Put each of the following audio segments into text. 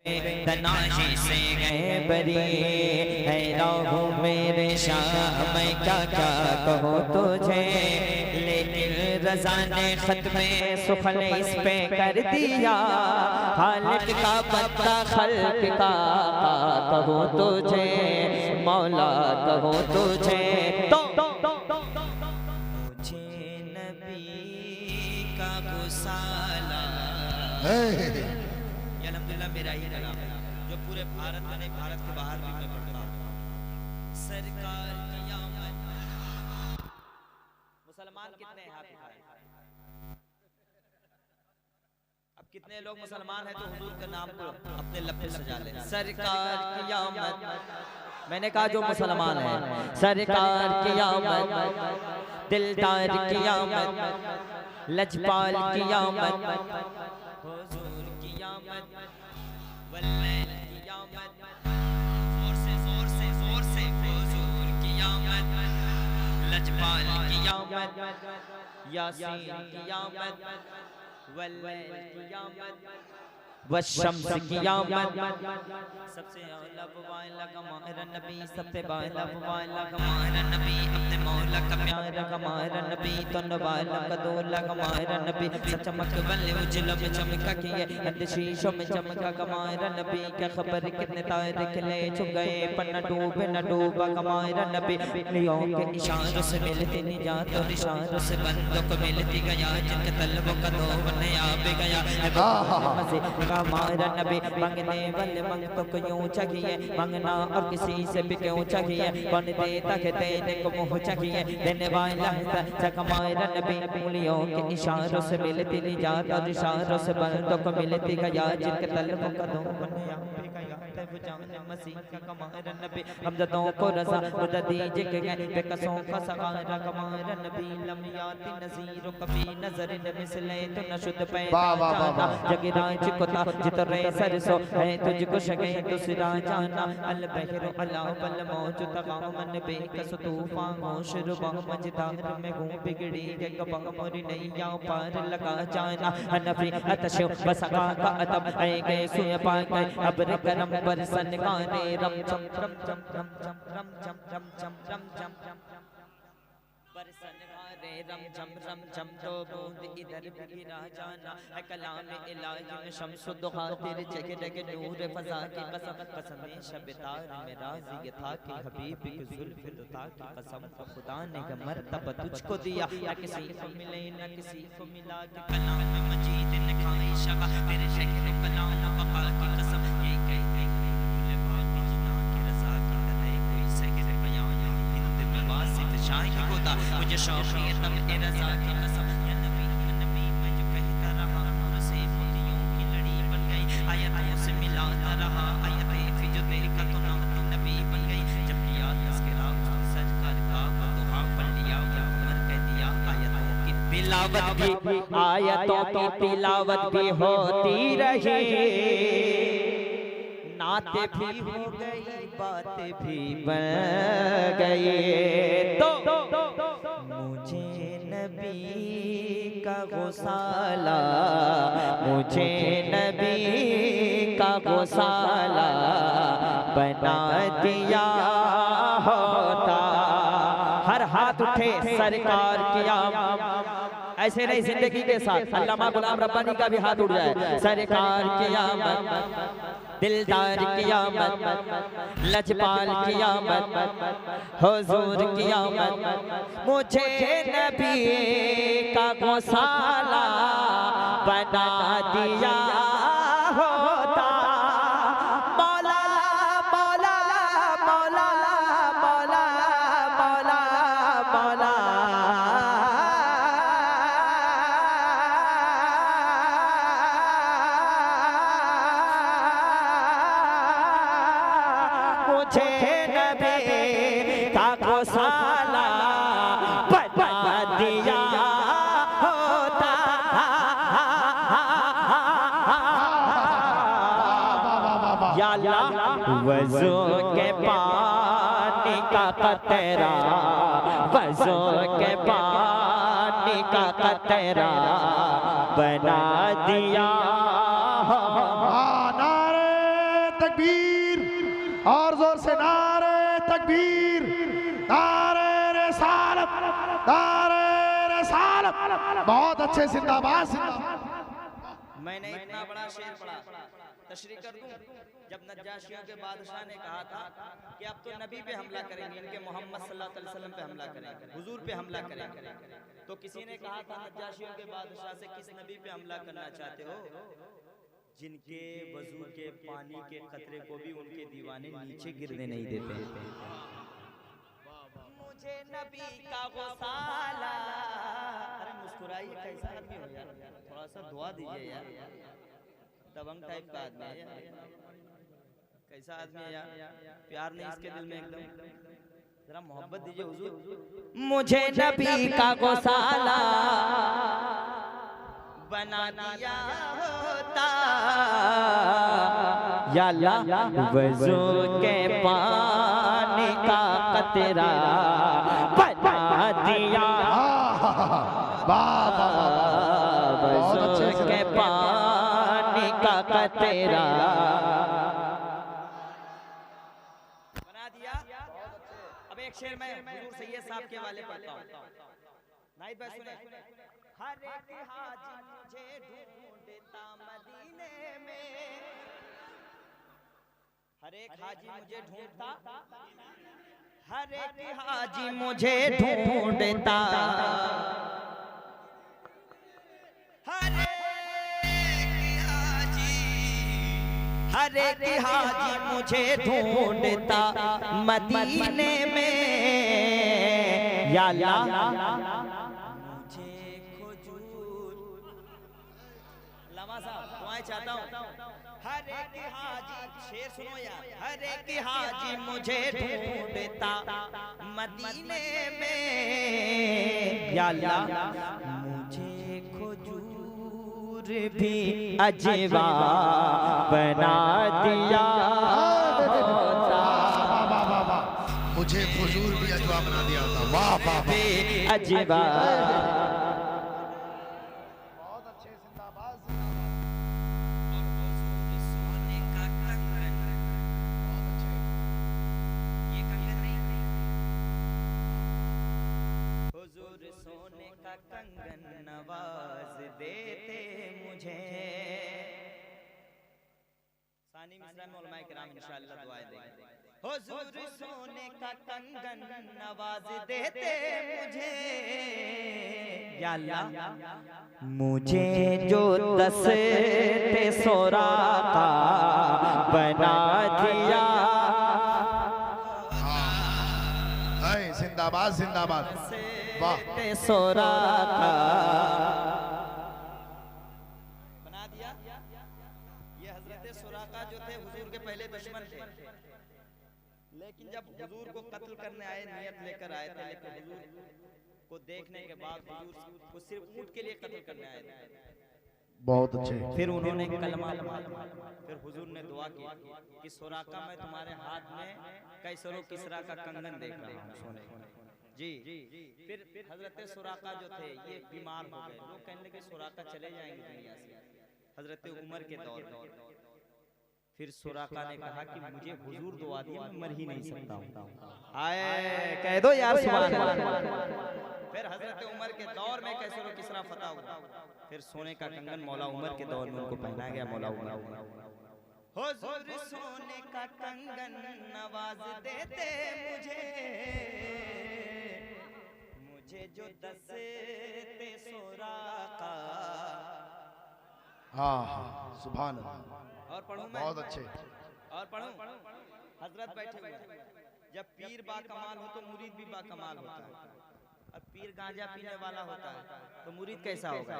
तनाशी से गए बरी है राहू मेरे शाह, मैं क्या क्या कहूँ तुझे, लेकिन रज़ा ने खत में सुखन इस पे कर दिया। खालिक का बंदा खल्क का कहूँ तुझे, मौला कहूँ तुझे। तो मुझे नबी का गुसाला, अल्हम्दुलिल्लाह मेरा ही कलाम है जो पूरे भारत में नहीं, भारत के बाहर भी मैं पढ़ता हूँ। सरकार क़यामत, मुसलमान कितने हैं हाथ उठाएं? अब कितने लोग मुसलमान हैं तो हुजूर के नाम को अपने लब पे सजा ले। सरकार क़यामत, मैंने कहा जो मुसलमान है। सरकार क़यामत, दिलदार क़यामत, लजपाल क़यामत, हुजूर क़यामत, वल्लैल क़यामत, जोर से हुजूर क़यामत, लजपाल क़यामत, यासीन क़यामत, वल्लैल क़यामत, वशम्स क़यामत। सबसे औला वाला कमारा नबी, सबसे वाला वाला कमारा नबी, अपने मौला का प्यारा कमारा नबी, तन वाला का दोला कमारा नबी, चमक वाले उजला में चमका किए, अंधशीशों में चमका कमारा नबी। क्या खबर कितने तारे खिले छुप गए, पर न डूबे न डूबा कमारा नबी। लियों के इशारों से मिलती निजात और इशारों से बंदों को मिलती गया, जिनके तलबों का दो बने आप गया। हमारा नबी मांगने वाले मंगतों को यूं चाहिए, मांगना और किसी से भी क्यों चाहिए, कौन देता है देने को मुँह चाहिए, देने वाला है हमारा नबी। उंगलियों के इशारों से मिलती निजात और इशारों से बंदों को मिलती गया, जिनके तलबों का दो बने आप गया। मसीह का कमारा नबी, हमदों को रज़ा खुदा दीजिए के बेकसों का सहारा कमारा नबी। लम याति नज़ीर कभी नज़र न मिसले तो न शुद्ध पैदा जाना, जगराज कोता जितरे सरसो है तुझको शगे दूसरा जाना। अल बहर अला बल मौजूद गामन बेकस तूफान होशर बह मजदार में घूम बिगड़ी के गबा मोरी नैया पार लगा जाना। हनफी अतश बसका का अदब है गए सुय पाके अब्र करम बरसन गाने रम चम रम चम रम चम रम चम रम चम रम चम बरसन गाने रम चम तो बूंद इधर भी गिरा जाना है। कलाम इलाही में शम्स दुहा तेरे जगह जगह नूर फजा की कसम, कसम शब तार में राज़ी ये था कि हबीब की जुल्फ़ दुता की कसम, तो खुदा ने मर्तबा तुझको दिया, न किसी को मिले न किसी को मिला। कलाम में मजीद ने खाई शगा तेरे शक्ल कलाम बका की कसम, ये कई मुझे शौक़ है तम ए रज़ा की कसम। या नबी मैं जो कहता रहा नूर से मोतियों की लड़ी बन गई, आयतों से मिलाता रहा आयतें फिर जो देखा तो नाती नबी बन गई। जब किया तज़किरा सरकार का दुआ पढ़ लिया, उमर कह दिया आयतों की तिलावत भी, आयतों की तिलावत भी होती रही, नाते भी हो गई बातें भी बन गई। तो मुझे नबी का गुसाला, मुझे नबी का गुसाला बना दिया होता। हर हाथ उठे सरकार किया, ऐसे नहीं जिंदगी के साथ अल्लामा गुलाम रब्बानी का भी हाथ उठ जाए। सरकार क़यामत, दिलदार क़यामत, लजपाल क़यामत, हुजूर क़यामत, मुझे नबी का गुसाला बना दिया होता। मौला मौला मौला मौला मौला मौला साला बना दिया होता। या अल्लाह वज़ू के पानी का कतरा, वज़ू के पानी का कतरा बना दिया। नारे तकबीर और जोर से नारे तकबीर, नारे रिसालत, नारे रिसालत। बहुत अच्छे, जिंदाबाद जिंदाबाद। मैंने इतना बड़ा शेर पढ़ा, तशरीह कर दूं। जब नज्जाशियों के बादशाह ने कहा था कि अब तो नबी पे हमला करेंगे, इनके मोहम्मद सल्लल्लाहु अलैहि वसल्लम पे हमला करेंगे, हुजूर पे हमला करेंगे, तो किसी ने कहा था नज्जाशियों के बादशाह से, किस नबी पे हमला करना चाहते हो? जिनके वजू के पानी के कतरे को भी उनके दीवाने नीचे गिरने नहीं देते। मुझे नबी का गुसाला। अरे मुस्कुराइए, कैसा आदमी हो यार, थोड़ा सा दुआ दीजिए यार, दबंग टाइप का आदमी है यार, कैसा आदमी है यार, प्यार नहीं इसके दिल में एकदम, जरा मोहब्बत दीजिए हुजूर। मुझे नबी का गौसाला बना दिया होता, या अल्लाह वज़ू के पानी का कतरा बना दिया, वज़ू के पानी का कतरा बना दिया। अब एक शेर में हुजूर सैयद साहब के वाले पढ़ता हूँ, नाइब भाई सुने। हर एक हाजी मुझे ढूंढता मदीने में, हर एक हाजी मुझे ढूंढता, हर एक हाजी मुझे ढूंढता, हर एक हाजी मुझे ढूंढता मदीने में, या अल्लाह मुझे खुजूर, लमा साहब दुआएं चाहता हूँ। हर एक हाजी, शेर सुनो यार, हर एक हाजी मुझे ढूंढता मदीने में, या अल्लाह मुझे खुजूर भी अजवा बना दिया होता, मुझे खुजूर भी अजवा बना दिया होता। वाह वाह वाह, अजवा। बहुत अच्छे, जिंदाबाद। सोने का कंगन, बहुत अच्छे। ये कंगन नहीं, हुजूर सोने का कंगन नवाज देते मुझे। सानी मिसरा में उलमाए किराम इंशाअल्लाह दुआएं देंगे। हुजूर सोने का कंगन नवाज देते मुझे, या अल्लाह मुझे जो दस्ते सोरा का बना दिया, जिंदाबाद जिंदाबाद। वाह, सोरा का बना दिया। ये हजरत सुराका जो थे हुजूर के पहले दुश्मन थे, लेकिन जब हुजूर को कत्ल करने आए, नियत लेकर आए थे, लेकिन हुजूर को देखने के बाद हुजूर को सिर्फ ऊंट के लिए कत्ल करने आए थे। बहुत अच्छे। फिर उन्होंने कलमा पढ़ा, फिर हुजूर ने दुआ की कि सुराका मैं तुम्हारे हाथ में कैसरो किसरा का कंगन देख रहा हूँ सोने जी। फिर हजरत सुराका जो थे ये बीमार हो गए, लोग कहने लगे सुराका चले जाएंगे दुनिया से, हजरत उमर के दौर में। फिर सुराका ने कहा कि मुझे हुजूर दुआ दिए, मैं मर ही नहीं सकता हूँ, आए कह दो यार सुभान अल्लाह। फिर हजरत उमर के दौर में कैसरो किसरा फतह हुआ, फिर सोने का कंगन मौला उमर के दौर में उनको पहनाया गया। मौला उमर हुजूर सोने का कंगन नवाज देते मुझे जो दस्ते सोरा का। हाँ सुभान अल्लाह। और पढ़ूं मैं, बहुत अच्छे। और पढ़ूं। हजरत बैठे हुए, जब पीर बा कमाल हो तो मुरीद भी बा कमाल होता है। अब पीर गांजा पीने वाला होता है तो मुरीद कैसा होगा,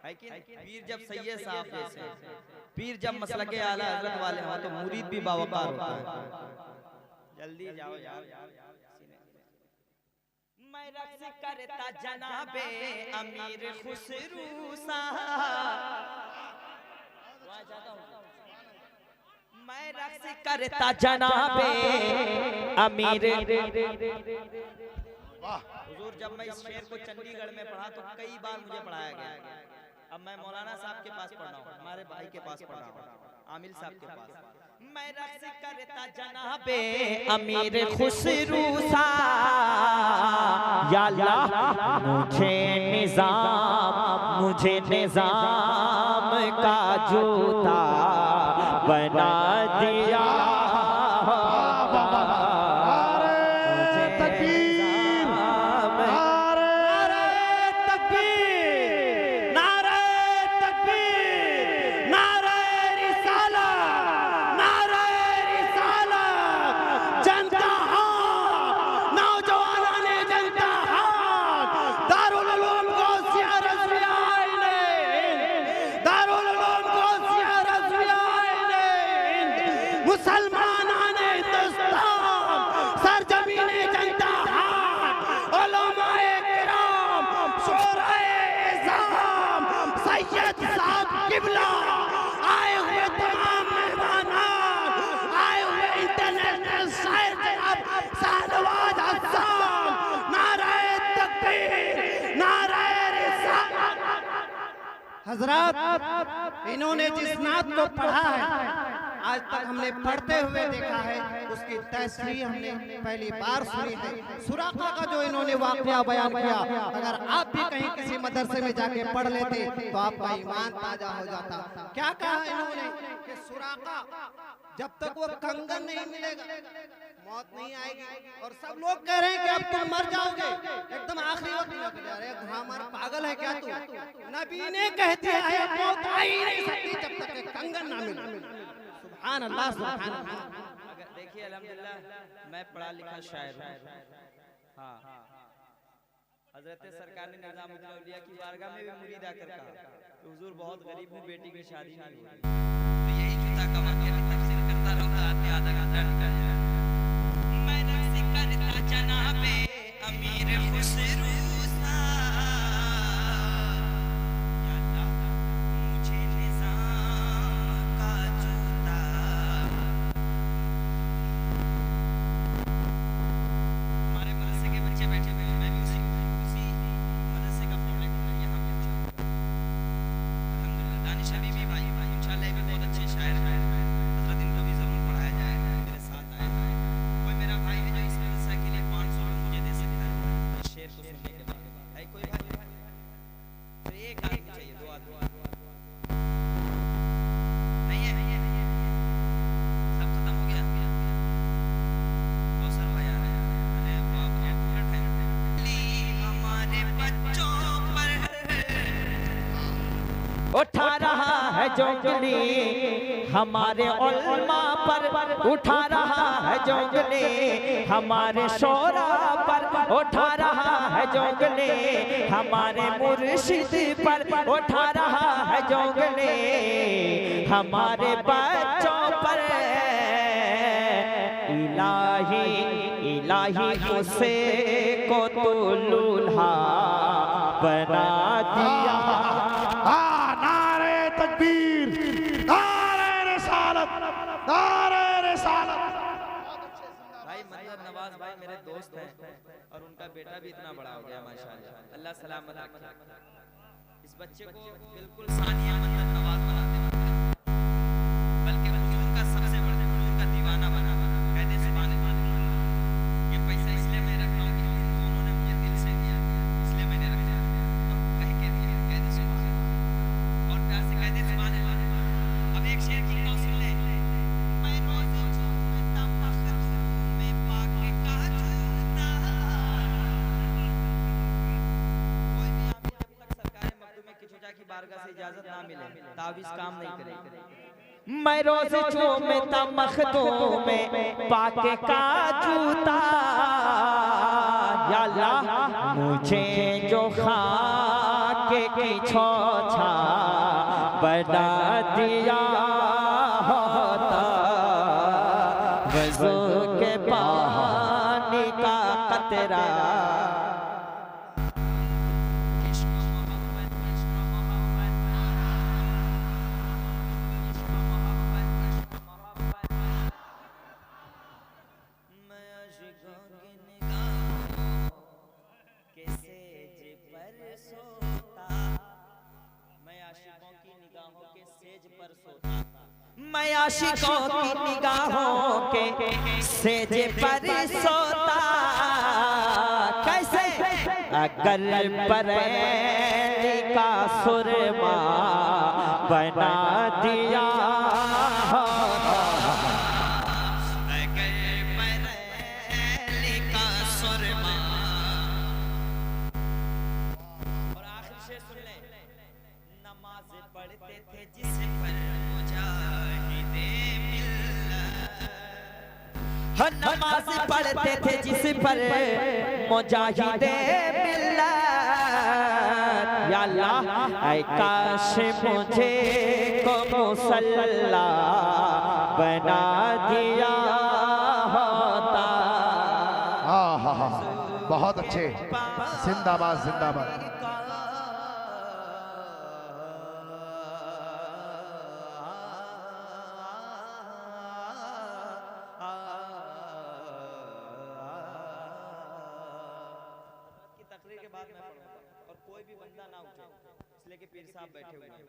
है कि पीर जब सैयद साहब जैसे, पीर जब मसलक आला हजरत वाले हो तो मुरीद भी बावकार होता है। जल्दी जाओ यार। मैं रक्स करता जनाबे अमीर खुसरू साहब, मैं रक्स करता जनाबे अमीर। हुजूर जब मैं इस शेर को चंडीगढ़ में पढ़ा तो कई बार मुझे पढ़ाया गया। अब मैं मौलाना साहब के पास पढ़ रहा हूँ, हमारे भाई के पास पढ़ रहा हूँ, आमिल साहब के पास। मैं रक्स करता जनाबे अमीर खुसरू सा या अल्लाह मुझे निजाम का जूता बना दिया। आए हुए तमाम मेहमान, आए हुए इंटरनेशनल शायर जनाब शाहनवाज हसन, नारे तकबीर, नारे रिसालत। हजरत, इन्होंने जिस नात को पढ़ा है आज तक हमने पढ़ते हुए देखा है, उसकी तस्वीर हमने पहली बार सुनी है। सुराका का जो इन्होंने वाकया बयान किया, अगर आप भी कहीं किसी मदरसे में जाके पढ़ लेते तो आपका ईमान ताजा हो जाता। क्या कहा इन्होंने कि सुराका जब तक वो कंगन नहीं मिलेगा मौत नहीं आएगी, और सब लोग कह रहे हैं कि अब तुम मर जाओगे एकदम आखिरी वक्त में। अरे हमारा पागल है क्या तू? नबी ने कह दिया है मौत आ ही नहीं सकती जब तक कंगन ना मिले। सुभान अल्लाह, सुभान अल्लाह। अगर देखिए अल्हम्दुलिल्लाह मैं पढ़ा लिखा शायर हूं। हाँ, हजरत सरकार ने निजाम उद्दौला की बारगाह में भी मुरीद आकर कहा कि हुजूर बहुत गरीब हूं, बेटी की शादी नहीं हो रही। तो यही जूता का वाकया की तफसीर करता रहूंगा, आदमी आधा घंटा निकल जाए। मैं रक्स करता जनाबे अमीर खुसरू सा, या अल्लाह मुझे निजाम का जूता। हमारे मदरसे के बच्चे बैठे हुए हैं, मैं भी उसी मदरसे का प्रोडक्ट हूं, यहाँ पे अल्हम्दुलिल्लाह। दानिश हबीबी भाई इंशाल्लाह भी बहुत अच्छे शायर हैं, हजरत इनको भी जरूर पढ़ाया जाए। मेरे साथ आए कोई मेरा भाई है जो इस मदरसा के लिए 500 मुझे दे सकता है इस शेर को सुनने के बाद? है कोई भाई? तो एक आदमी चाहिए, दो आदमी नहीं है? सब खत्म हो गया? कौसर भाई आ रहे हैं। अरे बाप रे, हमारे बच्चों पर उठा रहा है जोगली, हमारे उल्मा पर उठा रहा है जोगली, हमारे शोरा पर उठा रहा है जोगली, हमारे मुर्शिद पर उठा रहा है जोगली, हमारे बच्चों पर इलाही इलाही उसे को तो लूल्हा बना दिया। नारे तकबीर, नारे रिसालत, नारे रिसालत। भाई मतलब नवाज भाई मेरे दोस्त हैं और उनका बेटा भी इतना बड़ा हो गया माशाल्लाह, अल्लाह सलामत रखे। इस बच्चे को बिल्कुल सानिया मंदन नवाज बनाते हैं, बल्कि हुजूर का सबसे बड़ा हुजूर का दीवाना बना। कहते सुभान अल्लाह, ये पैसा इसलिए मैं रखता हूँ कि उन्होंने मुझे दिल से दिया, इसलिए मैंने रख दिया। कह के दिया, कहते सुभान अल्लाह, और प्यार से कहते सुभान अल्लाह। अब एक शेर की सुन ले। मैं रोज झूमता मखदूम में पाके का जूता। कोई भी आदमी जब तक सरकार मखदूम की चूजा की बारगाह से इजाजत ना मिले तावीज़ काम नहीं करेगी। मैं रोज झूमता मखदूम में पाके का जूता, या अल्लाह मुझे जो खाके की छोछा बना दिया होता, वज़ू के पानी का कतरा। मैं मैं आशिकों की निगाहों के सेजे पर सोता। कैसे? अगर बरेली का सुरमा बना दिया होता, अगर बरेली का सुरमा। और आखिर शेर सुन ले। नमाज पढ़ते थे जिस पर मुजाहिदे मिल्लत, नमाज पढ़ते थे जिस पर मुजाहिदे मिल्लत। या अल्लाह ऐ काश मुझे को मुसल्ला बना दिया होता। बहुत अच्छे, जिंदाबाद जिंदाबाद। तकरीर के बाद मैं पढ़ूंगा और कोई भी बंदा ना उठे, इसलिए कि पीर साहब बैठे हुए हैं।